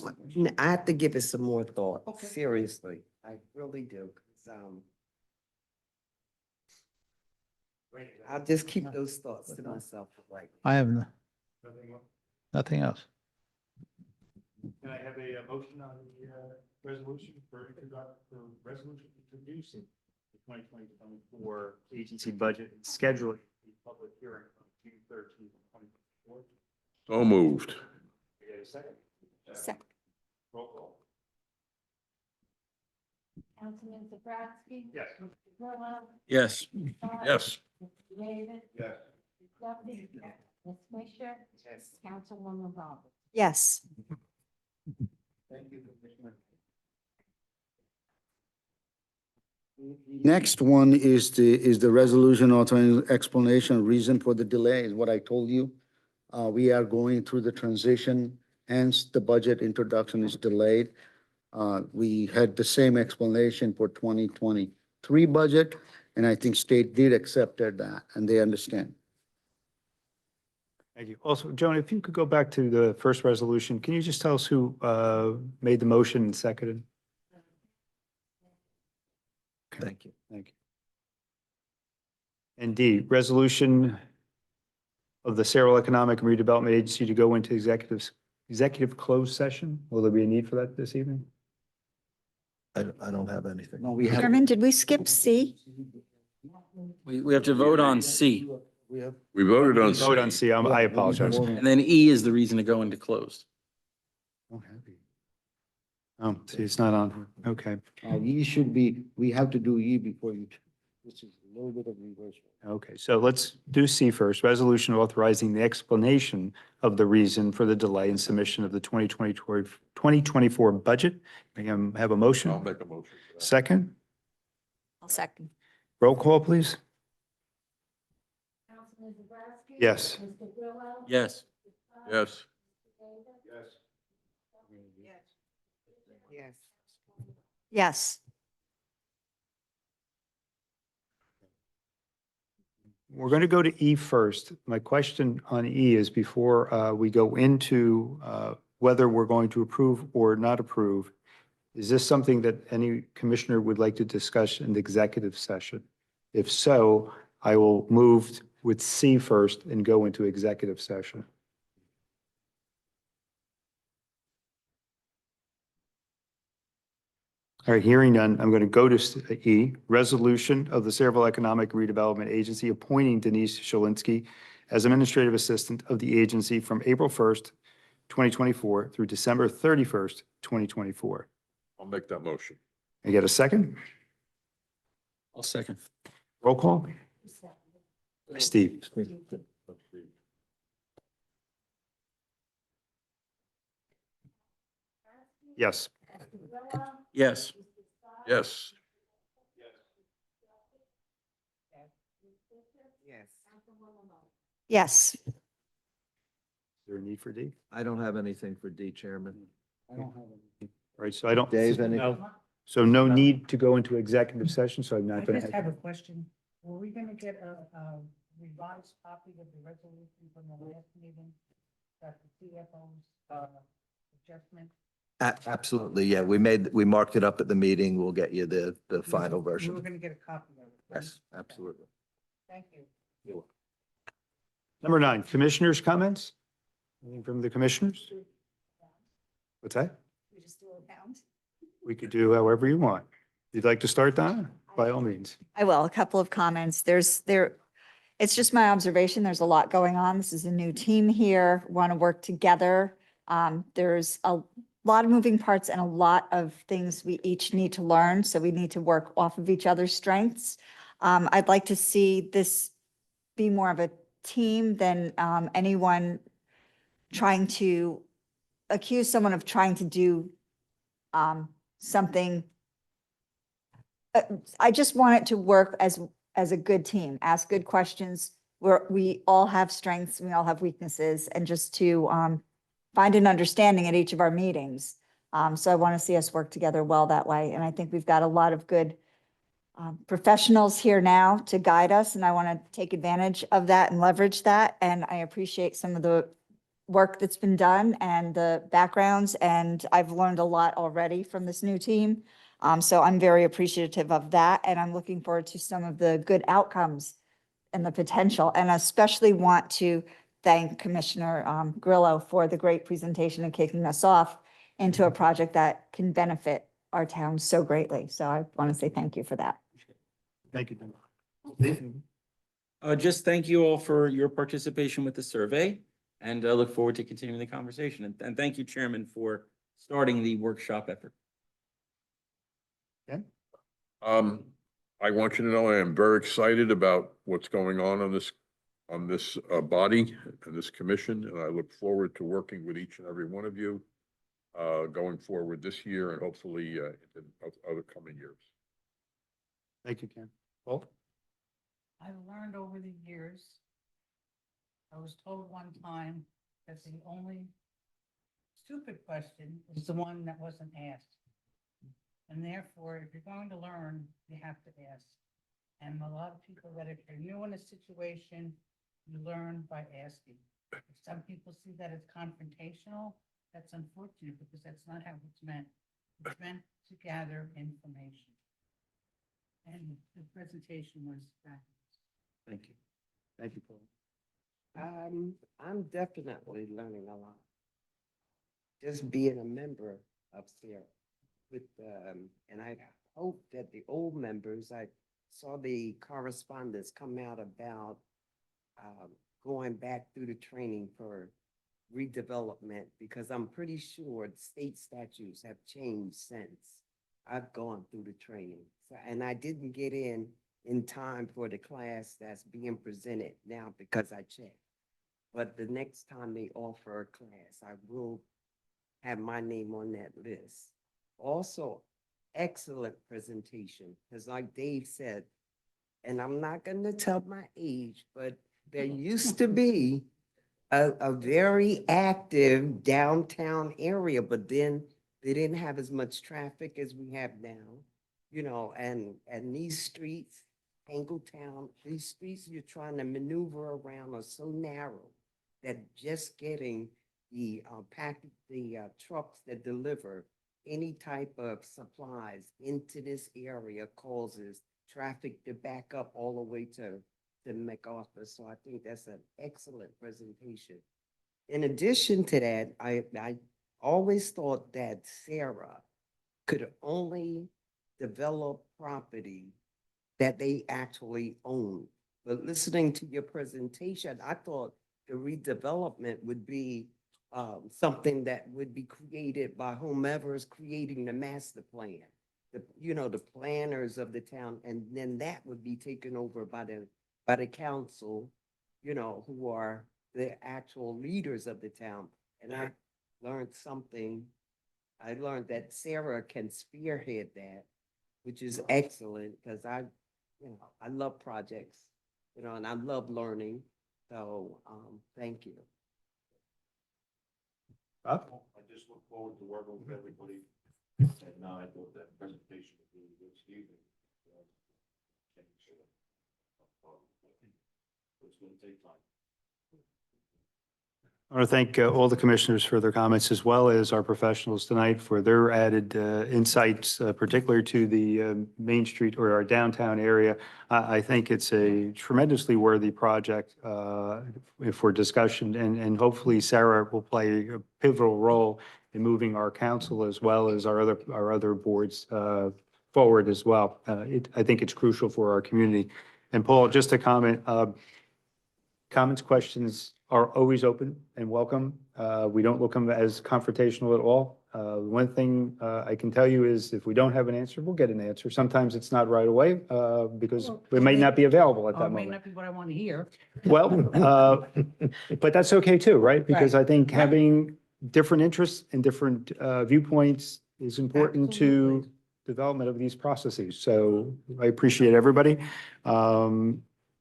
I have to give it some more thought. Seriously, I really do. 'Cause, I'll just keep those thoughts to myself. Like, I have nothing else. Can I have a motion on the resolution for resolution introducing the 2024 agency budget and scheduling the public hearing on June 13th, 2024? So moved. We get a second? Second. Roll call. Councilman Zabrowski. Yes. Grillo. Yes. Yes. David? Yes. Duffy? Ms. Fisher? Yes. Councilwoman Roberts? Yes. Thank you, Commissioner. Next one is the resolution authorizing explanation, reason for the delay is what I told you. We are going through the transition, hence the budget introduction is delayed. We had the same explanation for 2023 budget, and I think state did accepted that, and they understand. Thank you. Also, Joan, if you could go back to the first resolution, can you just tell us who made the motion and seconded? Thank you. Thank you. And D, resolution of the SERA Economic and Redevelopment Agency to go into executive closed session. Will there be a need for that this evening? I don't have anything. No, we have. Chairman, did we skip C? We have to vote on C, We have. We voted on. Vote on C. I apologize. and then E is the reason to go into closed. Oh, see, it's not on. Okay. E should be, we have to do E before you, this is a little bit of reversal. Okay, so let's do C first. Resolution authorizing the explanation of the reason for the delay in submission of the 2024 budget. May I have a I'll motion? make a motion. for that. Second, I'll second. roll call, please. Councilman Zabrowski? Yes. Mr. Grillo? Yes. Yes. Yes. Yes. We're going to go to E first. My question on E is before we go into whether we're going to approve or not approve, is this something that any commissioner would like to discuss in the executive session? If so, I will move with C first and go into executive session. All right, hearing none, I'm going to go to E, resolution of the Saraville Economic Redevelopment Agency appointing Denise Shalinski as administrative assistant of the agency from April 1st, 2024 through December 31st, 2024. I'll make that motion. I get a second? I'll second. Roll call? Steve? Yes. Mr. Grillo? Yes. Yes. Yes. Councilwoman Roberts? Yes. Is there a need for D? I don't have anything for D, Chairman. I don't have any. All right, so I don't. Dave, any? So no need to go into executive session, so I'm not I going just to. have a question. Were we gonna get a revised copy of the resolution from the last meeting? That the CFO's, adjustment? Absolutely, yeah. We marked it up at the meeting. We'll get you the final We were version. gonna get a copy of it. right? Yes, absolutely. Thank you. Number 9, commissioners' comments? Anything from the commissioners? What's that? We just do a round. We could do however you want. If you'd like to start, Donna, by all means. I will. A couple of comments. It's just my observation. There's a lot going on. This is a new team here, want to work together. There's a lot of moving parts and a lot of things we each need to learn. So we need to work off of each other's strengths. I'd like to see this be more of a team than anyone trying to accuse someone of trying to do something. I just want it to work as a good team, ask good questions, where we all have strengths, we all have weaknesses, and just to find an understanding at each of our meetings. So I want to see us work together well that way. And I think we've got a lot of good professionals here now to guide us, and I want to take advantage of that and leverage that. And I appreciate some of the work that's been done and the backgrounds, and I've learned a lot already from this new team. So I'm very appreciative of that, and I'm looking forward to some of the good outcomes and the potential, and especially want to thank Commissioner Grillo for the great presentation and kicking us off into a project that can benefit our town so greatly. So I want to say thank you for that. Thank you, Donna. Just thank you all for your participation with the survey, and I look forward to continuing the conversation. And thank you, Chairman, for starting the workshop effort. Um, I want you to know I am very excited about what's going on this body and this commission, and I look forward to working with each and every one of you going forward this year and hopefully in other coming years. Thank you, Ken. Paul? I've learned over the years, I was told one time that the only stupid question is the one that wasn't asked. And therefore, if you're going to learn, you have to ask. And a lot of people that if you're new in a situation, you learn by asking. If some people see that as confrontational, that's unfortunate because that's not how it's meant. It's meant to gather information. And the presentation was fabulous. Thank you. Thank you, Paul. I'm definitely learning a lot. Just being a member of SERA with, and I hope that the old members, I saw the correspondence come out about going back through the training for redevelopment, because I'm pretty sure the state statutes have changed since I've gone through the training. So, and I didn't get in time for the class that's being presented now because I checked. But the next time they offer a class, I will have my name on that list. Also, excellent presentation, because like Dave said, and I'm not going to tell my age, but there used to be a very active downtown area, but then they didn't have as much traffic as we have now, you know, and these streets, Angletown, these streets you're trying to maneuver around are so narrow that just getting the trucks that deliver any type of supplies into this area causes traffic to back up all the way to MacArthur. So I think that's an excellent presentation. In addition to that, I always thought that SERA could only develop property that they actually own. But listening to your presentation, I thought the redevelopment would be something that would be created by whomever is creating the master plan, the planners of the town, and then that would be taken over by the council, who are the actual leaders of the town. And I learned something. I learned that SERA can spearhead that, which is excellent because I love projects, and I love learning. So, thank you. Bob? I just look forward to working with everybody. And I thought that presentation was really good, Steve. It's going to take time. I want to thank all the commissioners for their comments, as well as our professionals tonight for their added insights, particularly to the Main Street or our downtown area. I think it's a tremendously worthy project for discussion, and hopefully SERA will play a pivotal role in moving our council as well as our other boards forward as well. I think it's crucial for our community. And Paul, just a comment, comments, questions are always open and welcome. We don't look them as confrontational at all. One thing I can tell you is if we don't have an answer, we'll get an answer. Sometimes it's not right away because it may not be available at Or that it may moment. not be what I want to hear. Well, but that's okay too, right? Because I think having different interests and different viewpoints is important to Absolutely. development of these processes. So I appreciate everybody.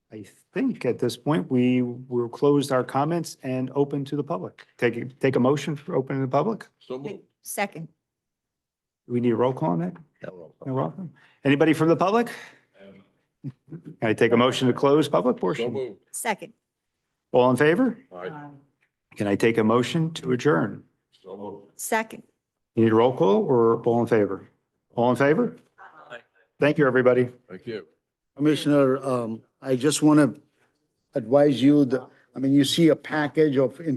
I think at this point, we will close our comments and open to the public. Take a motion for opening the public. So moved. Second. We need a roll call on that? No roll call. You're welcome. Anybody from the public? Can I take a motion to close public So portion? moved. Second. All in favor? Aye. Can I take a motion to adjourn? So moved. Second. You need a roll call or all in favor? All in favor? Thank you, everybody. Thank you. Commissioner, I just want to advise you that, you see a package of